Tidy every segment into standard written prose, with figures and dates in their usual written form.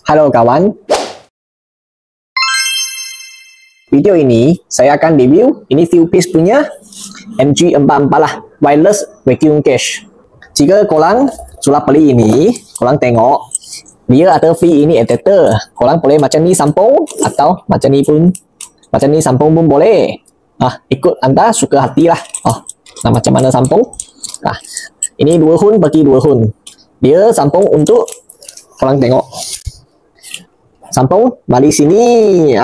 Halo kawan. Video ini saya akan review ini few piece punya MG44 lah, wireless vacuum cache. Jika korang sudah beli ini, korang tengok dia ada free ini adapter. Korang boleh macam ni sambung atau macam ni sambung pun boleh. Ikut anda suka hati lah. Macam mana sambung? Ini 2 hun bagi 2 hun. Dia sambung untuk korang tengok. Sambung balik sini.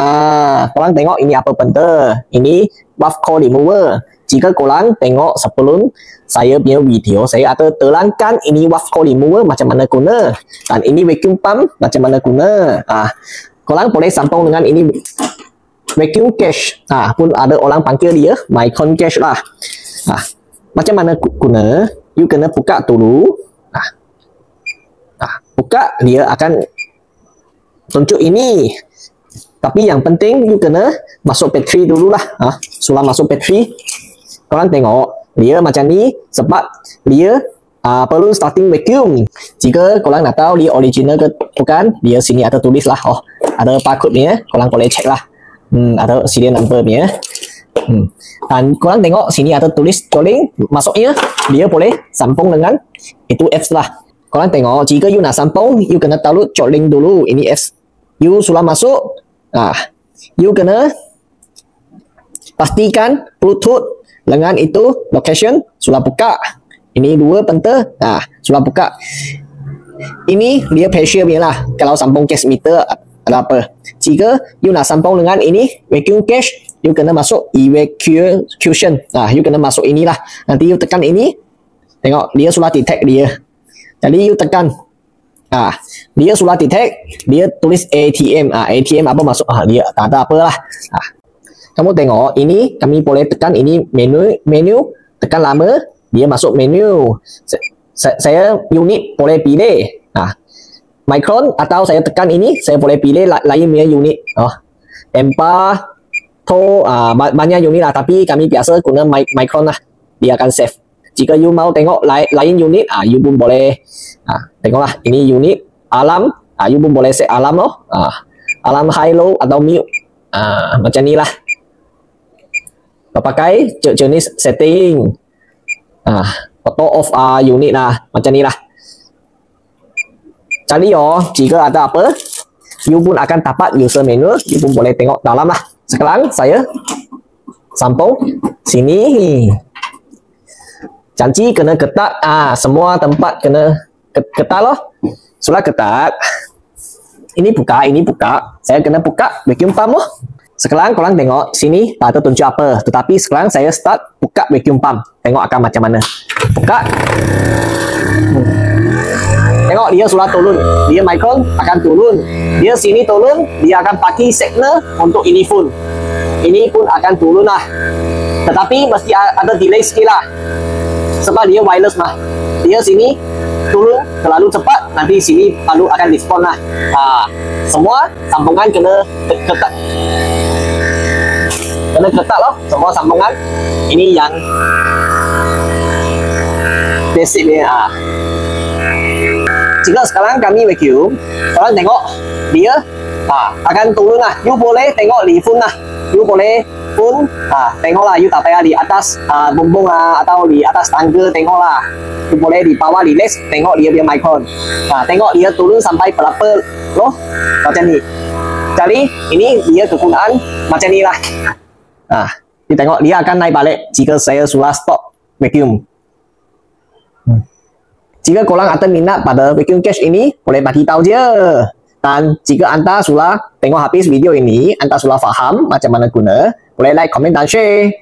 Korang tengok ini apa benda. Ini buff core remover. Jika korang tengok sebelum saya punya video, saya ada terangkan ini buff core remover macam mana guna. Dan ini vacuum pump macam mana guna. Korang boleh sambung dengan ini vacuum cache. Pun ada orang panggil dia micron cache lah. Macam mana guna? You kena buka dulu. Buka, dia akan tunjuk ini. Tapi yang penting you kena masuk bateri dulu lah. Sudah masuk bateri, korang tengok dia macam ni sebab dia perlu starting vacuum. Jika korang nak tahu dia original ke bukan, dia sini ada tulis lah. Ada barcode ni, korang boleh check lah. Ada serial number ni. Dan korang tengok sini ada tulis joling, masuknya dia boleh sambung dengan itu F lah. Korang tengok jika you nak sambung, you kena download joling dulu. Ini F. You sudah masuk, you kena pastikan Bluetooth dengan itu location sudah buka. Ini 2 benda, sudah buka. Ini dia pressure punya lah. Kalau sambung cache meter ada apa. Jika you nak sambung dengan ini vacuum cache, you kena masuk evacuation. You kena masuk inilah. Nanti you tekan ini, tengok dia sudah detect dia. Jadi you tekan. Dia sudah detect, dia tulis ATM. ATM apa masuk? Dia tak ada apalah. Kamu tengok ini, kami boleh tekan ini menu, tekan lama, dia masuk menu. Saya unit boleh pilih. Micron atau saya tekan ini, saya boleh pilih lain punya unit. Empa, to, banyak unit lah. Tapi kami biasa guna micron lah. Dia akan save. Jika you mau tengok lain unit, you pun boleh. Tengoklah, ini unit alarm, you pun boleh set alarm loh. Alarm high low atau mute. Macam ni lah. Pakai jenis setting. Auto off unit lah. Macam ni lah. Jadi jika ada apa, you pun akan dapat user manual. You pun boleh tengok dalam lah. Sekarang saya sambung sini. Janji kena ketat. Semua tempat kena ketat loh. Sudah ketat. Ini buka. Saya kena buka vacuum pump loh. Sekarang korang tengok sini tak ada tunjuk apa. Tetapi sekarang saya start buka vacuum pump. Tengok akan macam mana. Buka. Tengok dia sudah turun. Dia micron akan turun. Dia sini turun. Dia akan pakai signal untuk ini phone. Ini pun akan turun lah. Tetapi mesti ada delay sikit lah. Sebab dia wireless mah. Dia sini turun terlalu cepat, nanti sini baru akan respon lah. Semua sambungan kena ketat. Kena ketat loh, semua sambungan. Ini yang basic ni. Jika sekarang kami vacuum, korang tengok dia akan turun lah. You boleh tengok di phone lah. You boleh pun tengoklah, you tak payah di atas bumbung atau di atas tangga, tengoklah. You boleh di bawah relax, tengok dia punya micron. Tengok dia turun sampai berapa loh, macam ni. Jadi ini dia kegunaan macam ni lah. You tengok dia akan naik balik jika saya sudah stop vacuum. Jika korang ada minat pada vacuum cache ini, boleh bagi tahu je. Dan jika anda sudah tengok habis video ini, anda sudah faham macam mana guna, boleh like, komen dan share.